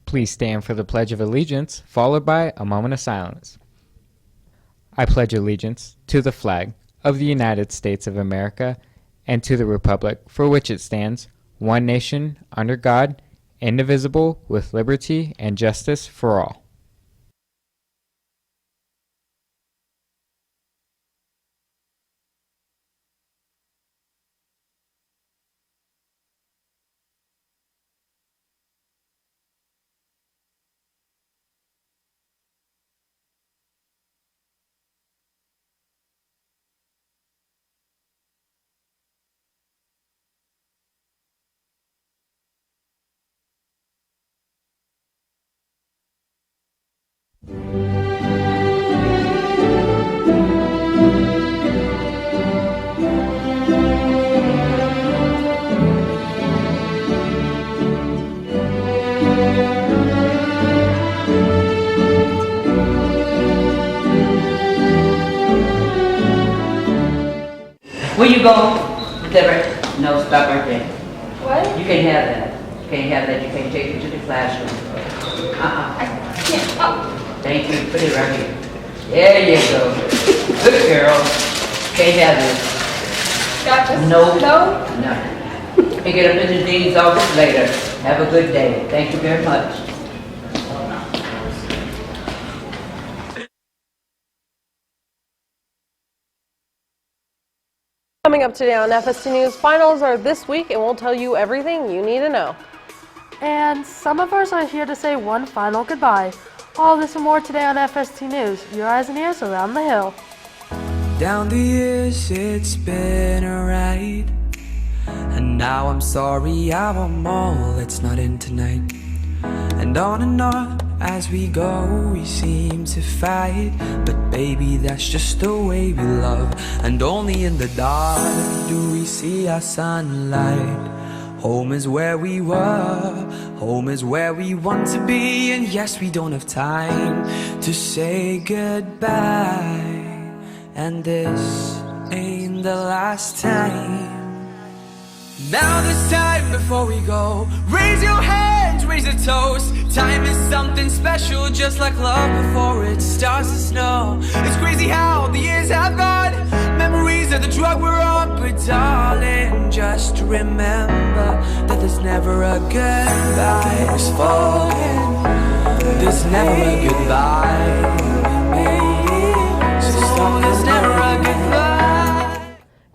Please stand for the Pledge of Allegiance, followed by a moment of silence. I pledge allegiance to the flag of the United States of America and to the republic for which it stands, one nation, under God, indivisible, with liberty and justice for all. Will you go, Deborah? No, stop right there. What? You can't have that. You can't have that. You can't take it to the classroom. I can't. Oh. Thank you. Put it right here. There you go. Good girl. Can't have this. Got this? No. No? No. You get up in the dean's office later. Have a good day. Thank you very much. Coming up today on FST News, finals are this week and we'll tell you everything you need to know. And some of us are here to say one final goodbye. All this and more today on FST News. Your eyes and ears around the hill. Down the years it's been a ride, and now I'm sorry I'm all that's not in tonight. And on as we go we seem to fight, but baby that's just the way we love. And only in the dark do we see our sunlight. Home is where we were, home is where we want to be. And yes, we don't have time to say goodbye, and this ain't the last time. Now this time before we go, raise your hands, raise a toast. Time is something special, just like love before it starts to snow. It's crazy how the years have gone, memories of the drug we're on. But darling, just remember that there's never a goodbye. It's falling, there's never a goodbye. So there's never a goodbye.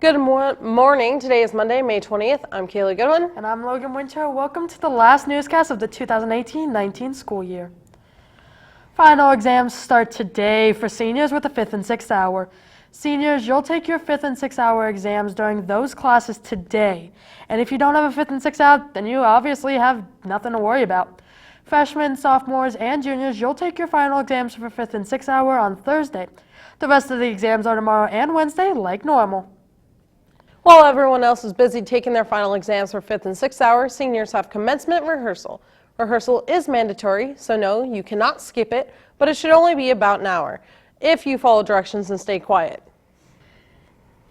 Good morning. Today is Monday, May 20th. I'm Kaylee Goodwin. And I'm Logan Winter. Welcome to the last newscast of the 2018-19 school year. Final exams start today for seniors with the 5th and 6th hour. Seniors, you'll take your 5th and 6th hour exams during those classes today. And if you don't have a 5th and 6th hour, then you obviously have nothing to worry about. Freshmen, sophomores, and juniors, you'll take your final exams for 5th and 6th hour on Thursday. The rest of the exams are tomorrow and Wednesday like normal. While everyone else is busy taking their final exams for 5th and 6th hour, seniors have commencement rehearsal. Rehearsal is mandatory, so no, you cannot skip it, but it should only be about an hour if you follow directions and stay quiet.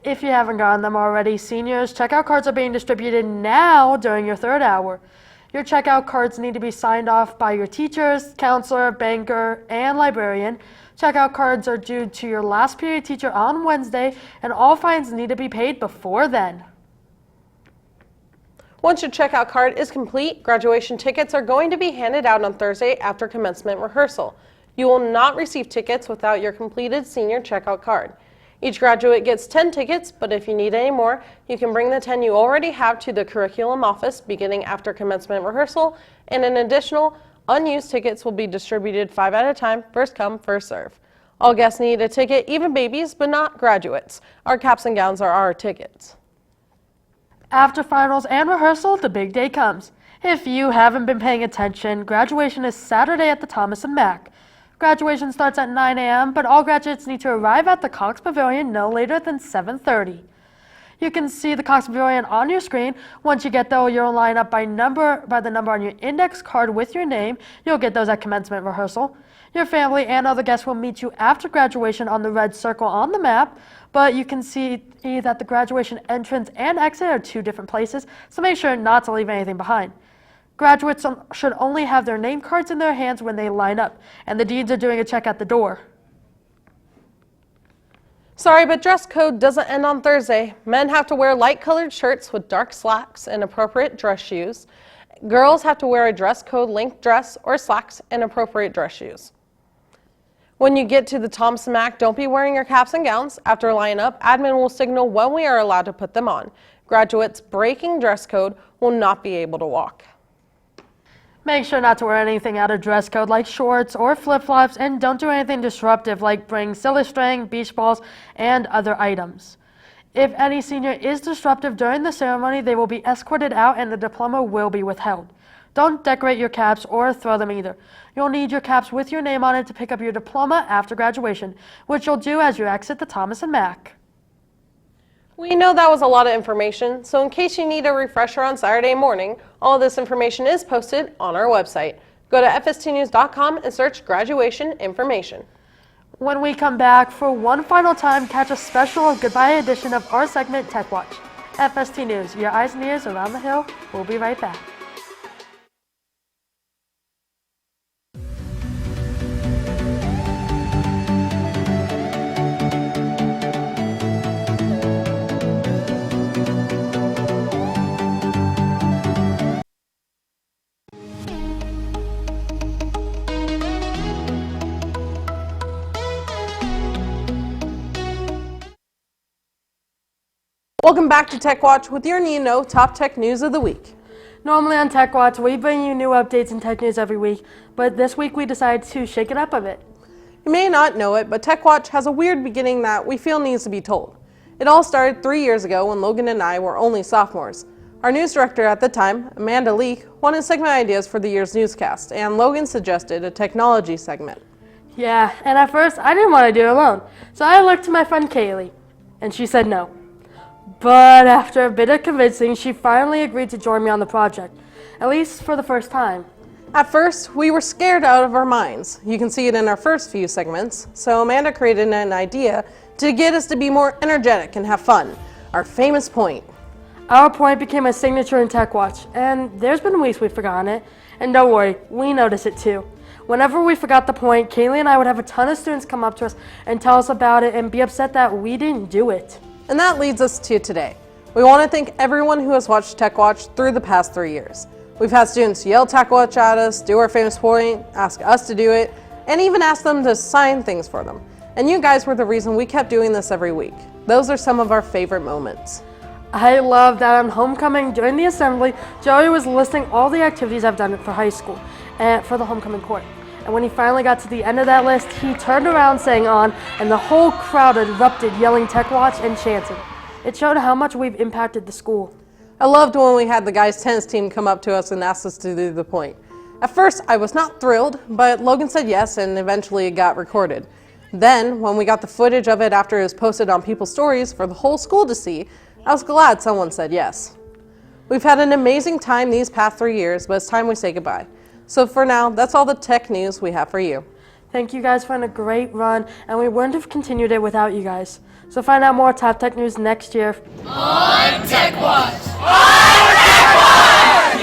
If you haven't gotten them already, seniors, checkout cards are being distributed now during your 3rd hour. Your checkout cards need to be signed off by your teachers, counselor, banker, and librarian. Checkout cards are due to your last period teacher on Wednesday, and all fines need to be paid before then. Once your checkout card is complete, graduation tickets are going to be handed out on Thursday after commencement rehearsal. You will not receive tickets without your completed senior checkout card. Each graduate gets 10 tickets, but if you need any more, you can bring the 10 you already have to the curriculum office beginning after commencement rehearsal, and an additional unused tickets will be distributed 5 at a time, first come, first serve. All guests need a ticket, even babies, but not graduates. Our caps and gowns are our tickets. After finals and rehearsal, the big day comes. If you haven't been paying attention, graduation is Saturday at the Thomas & Mack. Graduation starts at 9 a.m., but all graduates need to arrive at the Cox Pavilion no later than 7:30. You can see the Cox Pavilion on your screen. Once you get there, you'll line up by the number on your index card with your name. You'll get those at commencement rehearsal. Your family and other guests will meet you after graduation on the red circle on the map, but you can see that the graduation entrance and exit are 2 different places, so make sure not to leave anything behind. Graduates should only have their name cards in their hands when they line up, and the deans are doing a check at the door. Sorry, but dress code doesn't end on Thursday. Men have to wear light-colored shirts with dark slacks and appropriate dress shoes. Girls have to wear a dress code length dress or slacks and appropriate dress shoes. When you get to the Thompson Mack, don't be wearing your caps and gowns. After line up, admin will signal when we are allowed to put them on. Graduates breaking dress code will not be able to walk. Make sure not to wear anything out of dress code like shorts or flip-flops, and don't do anything disruptive like bring silly string, beach balls, and other items. If any senior is disruptive during the ceremony, they will be escorted out and the diploma will be withheld. Don't decorate your caps or throw them either. You'll need your caps with your name on it to pick up your diploma after graduation, which you'll do as you exit the Thomas & Mack. We know that was a lot of information, so in case you need a refresher on Saturday morning, all of this information is posted on our website. Go to fstnews.com and search graduation information. When we come back, for one final time, catch a special goodbye edition of our segment, Tech Watch. FST News, your eyes and ears around the hill. We'll be right back. Welcome back to Tech Watch with your top tech news of the week. Normally on Tech Watch, we bring you new updates and tech news every week, but this week we decided to shake it up a bit. You may not know it, but Tech Watch has a weird beginning that we feel needs to be told. It all started 3 years ago when Logan and I were only sophomores. Our news director at the time, Amanda Leake, wanted segment ideas for the year's newscast, and Logan suggested a technology segment. Yeah, and at first I didn't want to do it alone, so I looked to my friend Kaylee, and she said no. But after a bit of convincing, she finally agreed to join me on the project, at least for the first time. At first, we were scared out of our minds. You can see it in our first few segments. So Amanda created an idea to get us to be more energetic and have fun. Our famous point. Our point became a signature in Tech Watch, and there's been weeks we've forgotten it. And don't worry, we notice it too. Whenever we forgot the point, Kaylee and I would have a ton of students come up to us and tell us about it and be upset that we didn't do it. And that leads us to today. We want to thank everyone who has watched Tech Watch through the past 3 years. We've had students yell Tech Watch at us, do our famous point, ask us to do it, and even ask them to sign things for them. And you guys were the reason we kept doing this every week. Those are some of our favorite moments. I love that on homecoming during the assembly, Joey was listing all the activities I've done for high school and for the homecoming court. And when he finally got to the end of that list, he turned around saying on, and the whole crowd erupted yelling Tech Watch and chanting. It showed how much we've impacted the school. I loved when we had the guys' tennis team come up to us and ask us to do the point. At first, I was not thrilled, but Logan said yes, and eventually it got recorded. Then, when we got the footage of it after it was posted on people's stories for the whole school to see, I was glad someone said yes. We've had an amazing time these past 3 years, but it's time we say goodbye. So for now, that's all the tech news we have for you. Thank you guys for a great run, and we wouldn't have continued it without you guys. So find out more top tech news next year. On Tech Watch! On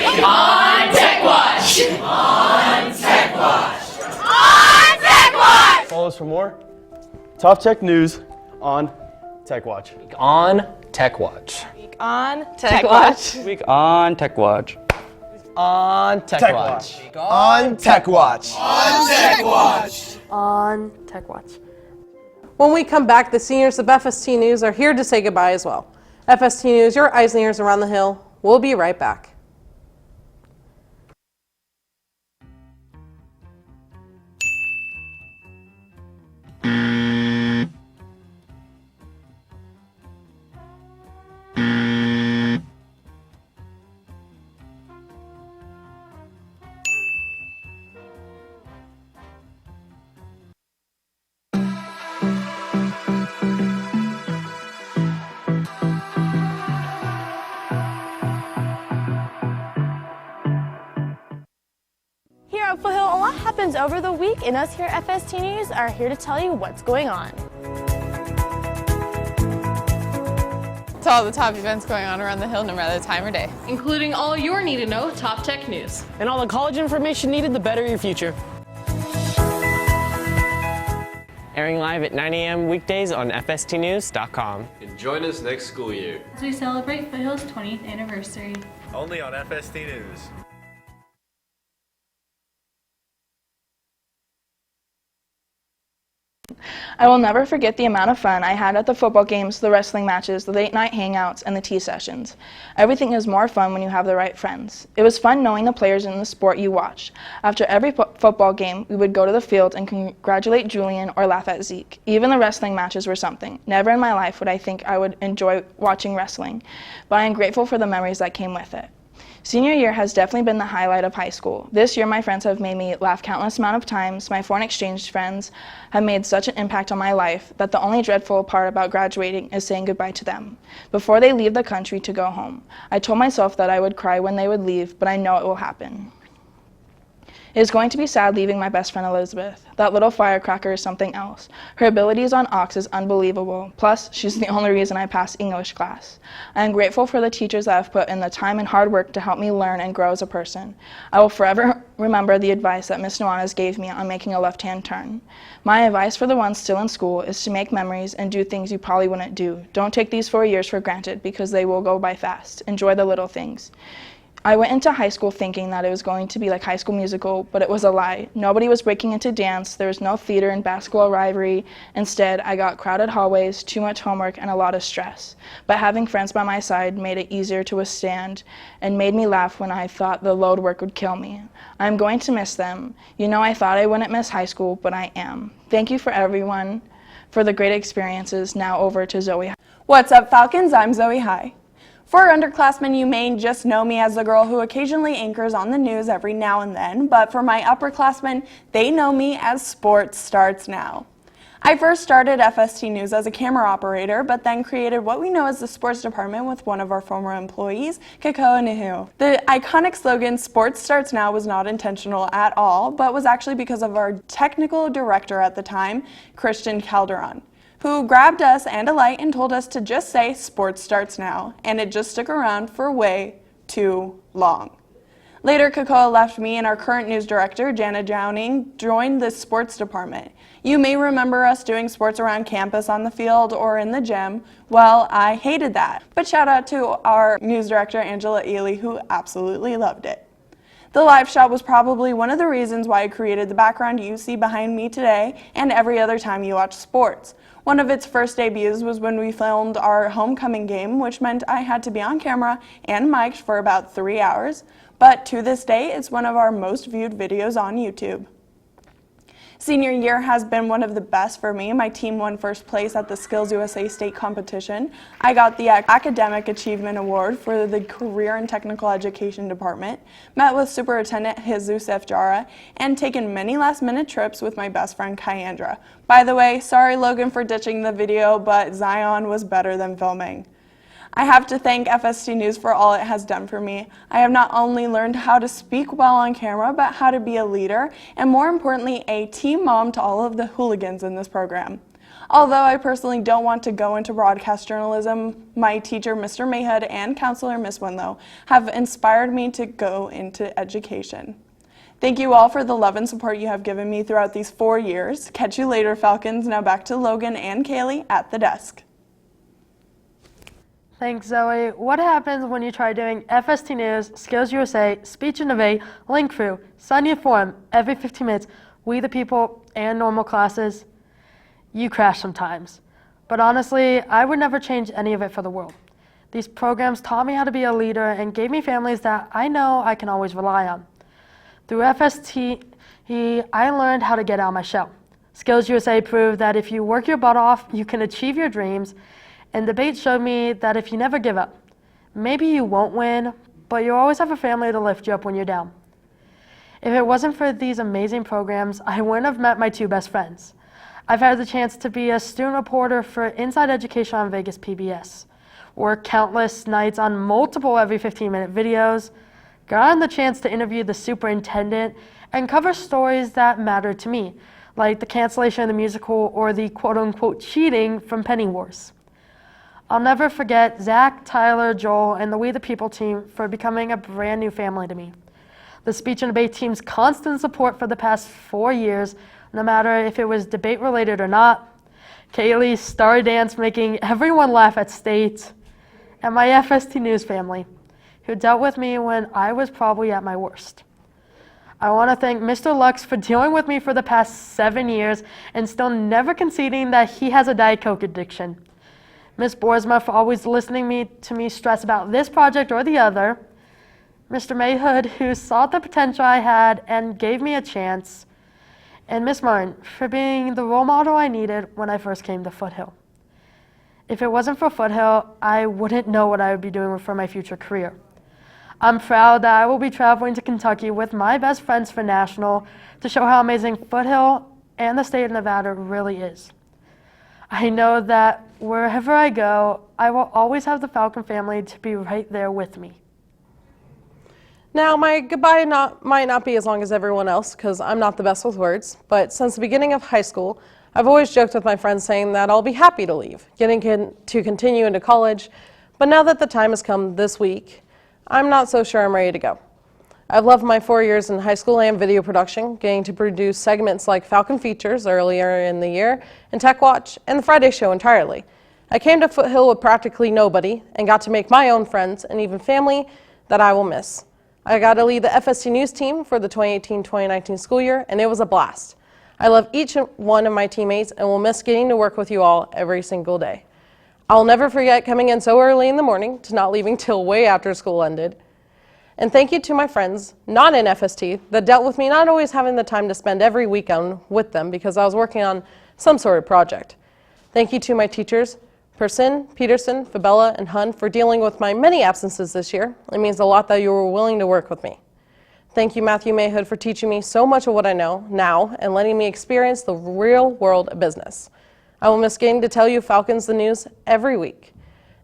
Tech Watch! On Tech Watch! On Tech Watch! On Tech Watch! Follow us for more top tech news on Tech Watch. On Tech Watch. On Tech Watch. Week on Tech Watch. On Tech Watch. On Tech Watch. On Tech Watch! On Tech Watch. When we come back, the seniors of FST News are here to say goodbye as well. FST News, your eyes and ears around the hill. We'll be right back. Here at Foothill, a lot happens over the week, and us here at FST News are here to tell you what's going on. to all the top events going on around the hill no matter the time or day. Including all your need-to-know top tech news. And all the college information needed to better your future. Airing live at 9 a.m. weekdays on FSTnews.com. And join us next school year as we celebrate Foothill's 20th anniversary. Only on FST News. I will never forget the amount of fun I had at the football games, the wrestling matches, the late night hangouts, and the tea sessions. Everything is more fun when you have the right friends. It was fun knowing the players in the sport you watched. After every football game, we would go to the field and congratulate Julian or laugh at Zeke. Even the wrestling matches were something. Never in my life would I think I would enjoy watching wrestling, but I am grateful for the memories that came with it. Senior year has definitely been the highlight of high school. This year, my friends have made me laugh countless amount of times. My foreign exchange friends have made such an impact on my life that the only dreadful part about graduating is saying goodbye to them before they leave the country to go home. I told myself that I would cry when they would leave, but I know it will happen. It is going to be sad leaving my best friend Elizabeth. That little firecracker is something else. Her abilities on Ox is unbelievable. Plus, she's the only reason I passed English class. I am grateful for the teachers that have put in the time and hard work to help me learn and grow as a person. I will forever remember the advice that Miss Nuanez gave me on making a left-hand turn. My advice for the ones still in school is to make memories and do things you probably wouldn't do. Don't take these 4 years for granted because they will go by fast. Enjoy the little things. I went into high school thinking that it was going to be like High School Musical, but it was a lie. Nobody was breaking into dance. There was no theater and basketball rivalry. Instead, I got crowded hallways, too much homework, and a lot of stress. But having friends by my side made it easier to withstand and made me laugh when I thought the load work would kill me. I'm going to miss them. You know, I thought I wouldn't miss high school, but I am. Thank you for everyone for the great experiences. Now over to Zoe. What's up, Falcons? I'm Zoe High. For underclassmen, you may just know me as the girl who occasionally anchors on the news every now and then, but for my upperclassmen, they know me as Sports Starts Now. I first started FST News as a camera operator, but then created what we know as the sports department with one of our former employees, Kakoa Nihu. The iconic slogan, Sports Starts Now, was not intentional at all, but was actually because of our technical director at the time, Christian Calderon, who grabbed us and a light and told us to just say Sports Starts Now, and it just stuck around for way too long. Later, Kakoa left me and our current news director, Jana Downing, joined the sports department. You may remember us doing sports around campus on the field or in the gym. Well, I hated that. But shout out to our news director, Angela Ely, who absolutely loved it. The live shot was probably one of the reasons why I created the background you see behind me today and every other time you watch sports. One of its first debuts was when we filmed our homecoming game, which meant I had to be on camera and mic'd for about 3 hours, but to this day, it's one of our most viewed videos on YouTube. Senior year has been one of the best for me. My team won first place at the Skills USA state competition. I got the Academic Achievement Award for the Career and Technical Education Department, met with Superintendent Jesus F. Jara, and taken many last-minute trips with my best friend Kyandra. By the way, sorry Logan for ditching the video, but Zion was better than filming. I have to thank FST News for all it has done for me. I have not only learned how to speak well on camera, but how to be a leader, and more importantly, a team mom to all of the hooligans in this program. Although I personally don't want to go into broadcast journalism, my teacher, Mr. Mayhood, and counselor, Miss Winlow, have inspired me to go into education. Thank you all for the love and support you have given me throughout these 4 years. Catch you later, Falcons. Now back to Logan and Kaylee at the desk. Thanks, Zoe. What happens when you try doing FST News, Skills USA, Speech Innovate, Link Crew, Sunday Forum every 15 minutes, We the People, and normal classes? You crash sometimes. But honestly, I would never change any of it for the world. These programs taught me how to be a leader and gave me families that I know I can always rely on. Through FST, I learned how to get out of my shell. Skills USA proved that if you work your butt off, you can achieve your dreams. And debate showed me that if you never give up, maybe you won't win, but you always have a family to lift you up when you're down. If it wasn't for these amazing programs, I wouldn't have met my 2 best friends. I've had the chance to be a student reporter for Inside Education on Vegas PBS, work countless nights on multiple every 15-minute videos, gotten the chance to interview the superintendent, and cover stories that mattered to me, like the cancellation of the musical or the quote-unquote cheating from Penny Wars. I'll never forget Zach, Tyler, Joel, and the We the People team for becoming a brand new family to me. The speech and debate team's constant support for the past 4 years, no matter if it was debate related or not. Kaylee's starry dance making everyone laugh at state. And my FST News family, who dealt with me when I was probably at my worst. I want to thank Mr. Lux for dealing with me for the past 7 years and still never conceding that he has a Diet Coke addiction. Ms. Boersma for always listening to me stress about this project or the other. Mr. Mayhood, who saw the potential I had and gave me a chance. And Miss Martin for being the role model I needed when I first came to Foothill. If it wasn't for Foothill, I wouldn't know what I would be doing for my future career. I'm proud that I will be traveling to Kentucky with my best friends for National to show how amazing Foothill and the state of Nevada really is. I know that wherever I go, I will always have the Falcon family to be right there with me. Now, my goodbye might not be as long as everyone else because I'm not the best with words, but since the beginning of high school, I've always joked with my friends saying that I'll be happy to leave, to continue into college, but now that the time has come this week, I'm not so sure I'm ready to go. I've loved my 4 years in high school and video production, getting to produce segments like Falcon Features earlier in the year, and Tech Watch, and the Friday Show entirely. I came to Foothill with practically nobody and got to make my own friends and even family that I will miss. I got to lead the FST News team for the 2018-2019 school year, and it was a blast. I love each one of my teammates and will miss getting to work with you all every single day. I'll never forget coming in so early in the morning to not leaving till way after school ended. And thank you to my friends, not in FST, that dealt with me not always having the time to spend every weekend with them because I was working on some sort of project. Thank you to my teachers, Persin, Peterson, Fabella, and Hun for dealing with my many absences this year. It means a lot that you were willing to work with me. Thank you, Matthew Mayhood, for teaching me so much of what I know now and letting me experience the real world of business. I will miss getting to tell you Falcons the news every week.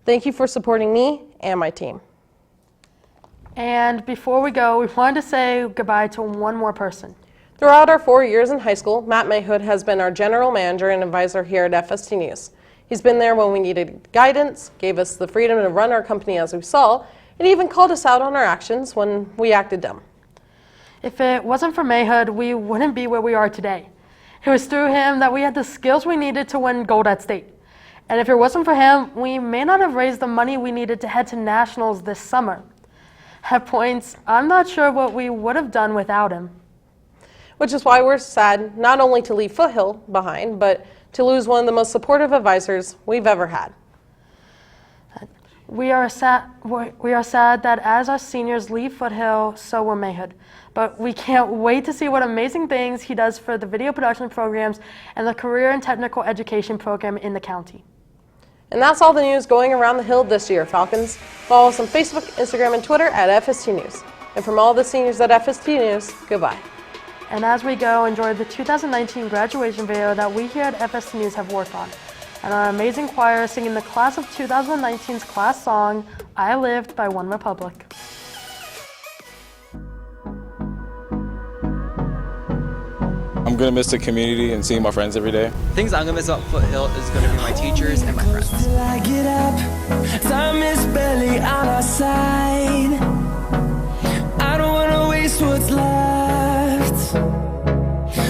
Thank you for supporting me and my team. And before we go, we wanted to say goodbye to one more person. Throughout our 4 years in high school, Matt Mayhood has been our general manager and advisor here at FST News. He's been there when we needed guidance, gave us the freedom to run our company as we saw, and even called us out on our actions when we acted dumb. If it wasn't for Mayhood, we wouldn't be where we are today. It was through him that we had the skills we needed to win gold at state. And if it wasn't for him, we may not have raised the money we needed to head to nationals this summer. At points, I'm not sure what we would have done without him. Which is why we're sad not only to leave Foothill behind, but to lose one of the most supportive advisors we've ever had. We are sad that as our seniors leave Foothill, so will Mayhood. But we can't wait to see what amazing things he does for the video production programs and the career and technical education program in the county. And that's all the news going around the Hill this year, Falcons. Follow us on Facebook, Instagram, and Twitter at FST News. And from all the seniors at FST News, goodbye. And as we go, enjoy the 2019 graduation video that we here at FST News have worked on. And our amazing choir singing the class of 2019's class song, I Lived by One Republic. I'm going to miss the community and seeing my friends every day. Things I'm going to miss about Foothill is going to be my teachers and my friends. I get up, time is barely on our side. I don't want to waste what's left.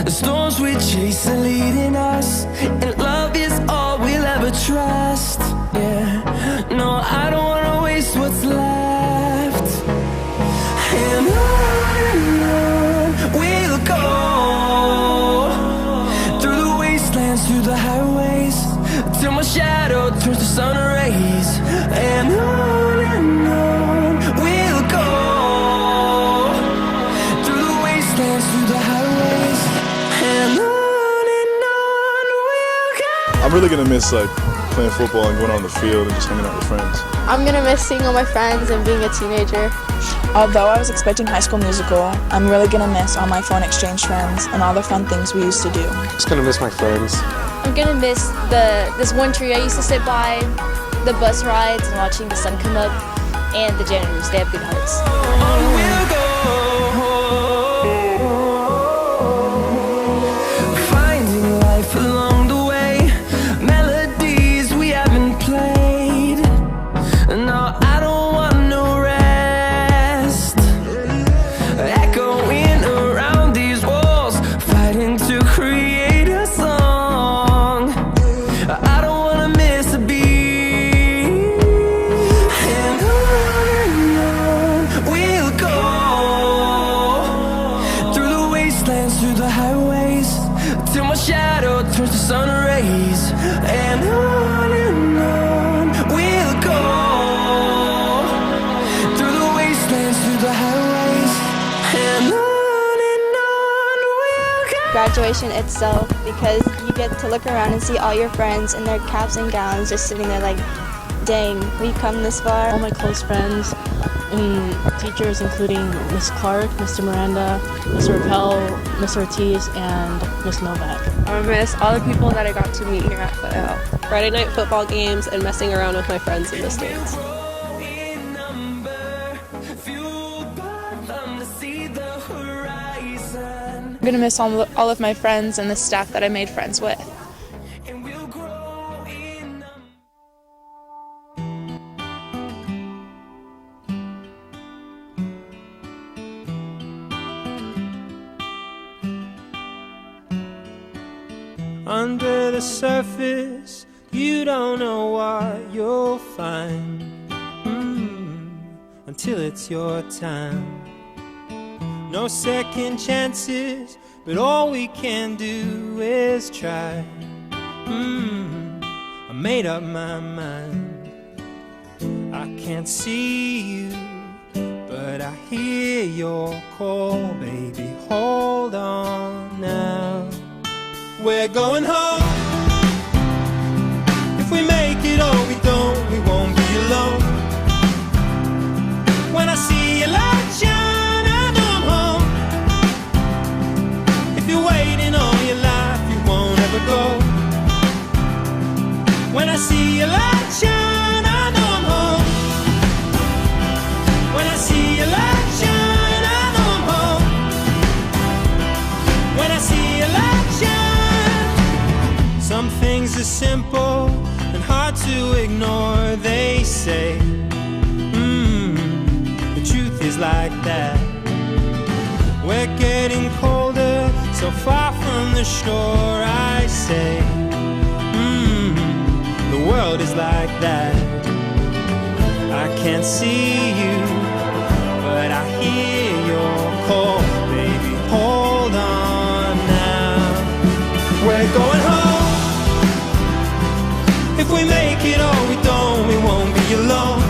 The storms we chase are leading us, and love is all we'll ever trust. Yeah, no, I don't want to waste what's left. And on we'll go. Through the highways, till my shadow turns to sun rays, and on we'll go. Through the wastelands, through the highways, and on we'll go. I'm really gonna miss playing football and going on the field and just hanging out with friends. I'm gonna miss seeing all my friends and being a teenager. Although I was expecting High School Musical, I'm really gonna miss all my phone exchange friends and all the fun things we used to do. Just gonna miss my friends. I'm gonna miss this one tree I used to sit by, the bus rides and watching the sun come up, and the janitors. They have good hearts. Finding life along the way, melodies we haven't played. till my shadow turns to sun rays. And on we'll go, through the wastelands, through the highways, and on we'll go. Graduation itself, because you get to look around and see all your friends in their caps and gowns just sitting there like, dang, we've come this far. All my close friends and teachers, including Miss Clark, Mr. Miranda, Mr. Rappel, Miss Ortiz, and Miss Novak. I miss all the people that I got to meet here at Foothill. Friday night football games and messing around with my friends in the stands. I'm gonna miss all of my friends and the staff that I made friends with. Under the surface, you don't know what you'll find until it's your time. No second chances, but all we can do is try. I made up my mind. I can't see you, but I hear your call, baby. Hold on now. We're going home. If we make it or we don't, we won't be alone. When I see your light shine, I know I'm home. If you're waiting all your life, you won't ever go. When I see your light shine, I know I'm home. When I see your light shine, I know I'm home. When I see your light shine. Some things are simple and hard to ignore, they say. The truth is like that. We're getting colder, so far from the shore, I say. The world is like that. I can't see you, but I hear your call, baby. Hold on now. We're going home. If we make it or we don't, we won't be alone.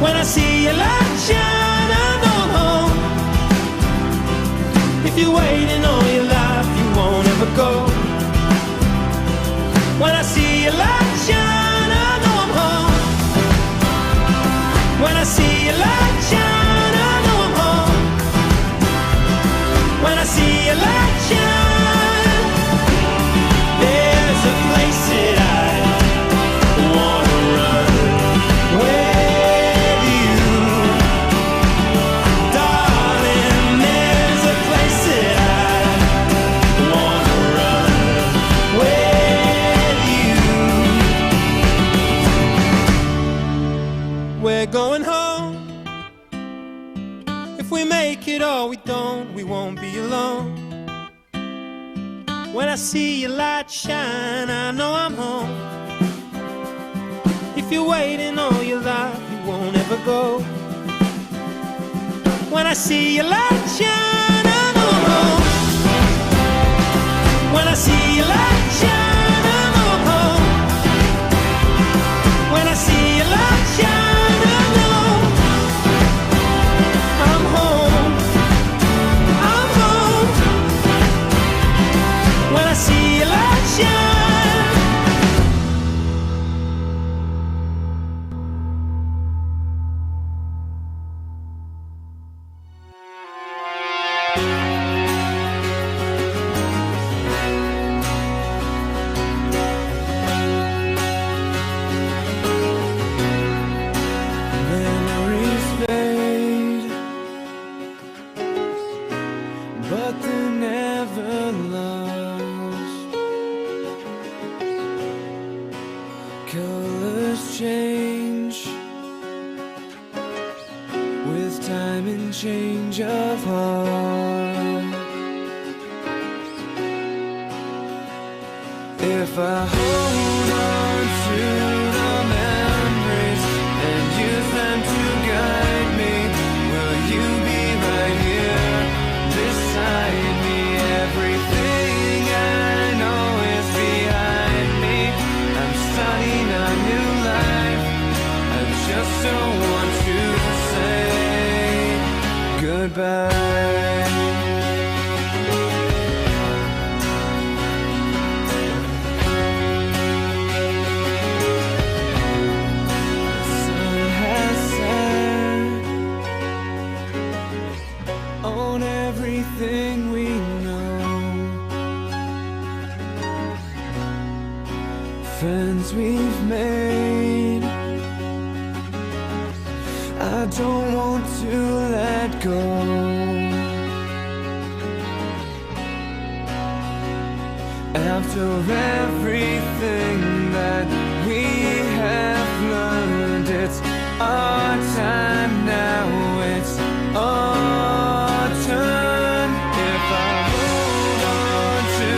When I see your light shine, I know I'm home. If you're waiting all your life, you won't ever go. When I see your light shine, I know I'm home. When I see your light shine, I know I'm home. When I see your light shine, there's a place that I wanna run with you, darling. There's a place that I wanna run with you. We're going home. If we make it or we don't, we won't be alone. When I see your light shine, I know I'm home. If you're waiting all your life, you won't ever go. When I see your light shine, I know I'm home. When I see your light shine, I know I'm home. When I see your light shine, I know I'm home. I'm home. When I see your light shine. Memories fade, but they're never lost. Colors change with time and change of heart. If I hold on to the memories and use them to guide me, will you be right here beside me? Everything goodbye. The sun has set on everything we know, friends we've made. I don't want to let go. After everything that we have learned, it's our time now, it's our turn. If I hold on to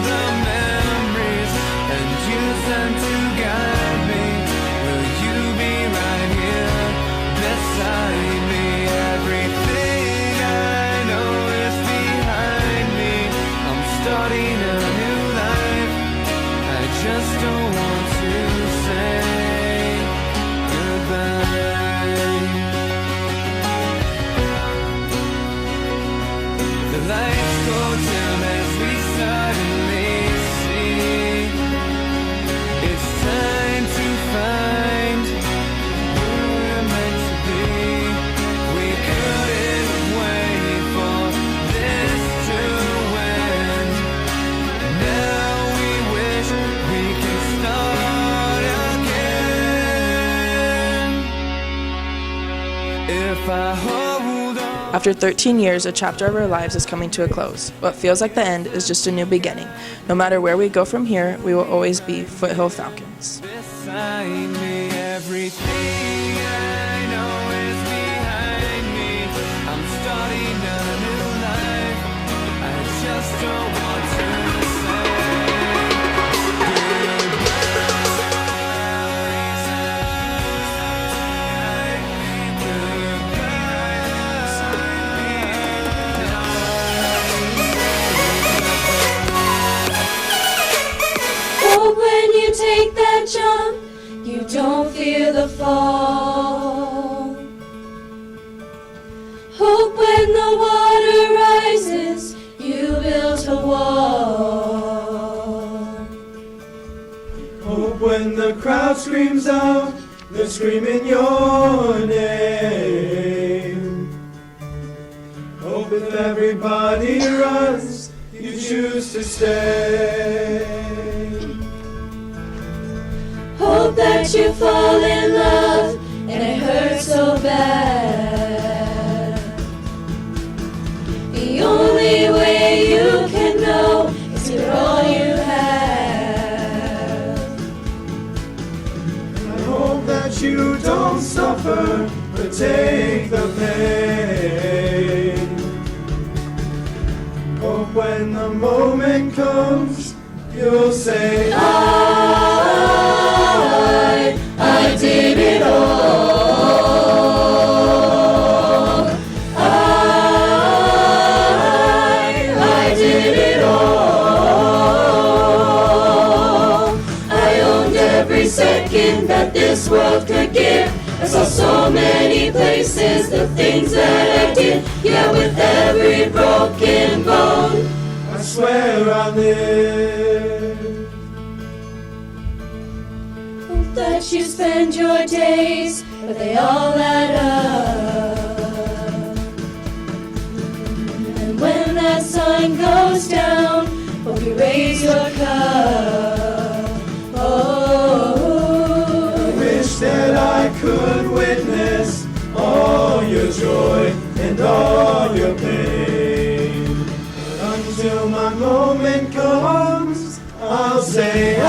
the memories and use them to guide me, will you be right here beside me? Everything I know is behind me. I'm starting a new life. I just don't want to say goodbye. The lights go dim as we suddenly see it's time to find who we're meant to be. We couldn't wait for this to end. Now we wish we could start again. If I hold on. After 13 years, a chapter of our lives is coming to a close. What feels like the end is just a new beginning. No matter where we go from here, we will always be Foothill Falcons. Beside me, everything I know is behind me. I'm starting a new life. I just don't want to say Hope when you take that jump, you don't fear the fall. Hope when the water rises, you build a wall. Hope when the crowd screams out, they're screaming your name. Hope if everybody runs, you choose to stay. Hope that you fall in love and it hurts so bad. The only way you can know is you're all you have. I hope that you don't suffer or take the pain. Hope when the moment comes, you'll say, I did it all. I did it all. I owned every second that this world could give. I saw so many places, the things that I did. Yeah, with every broken bone, I swear I live. that you spend your days, but they all add up. And when that sun goes down, hope you raise your cup. Oh, I wish that I could witness all your joy and all your pain. But until my moment comes, I'll say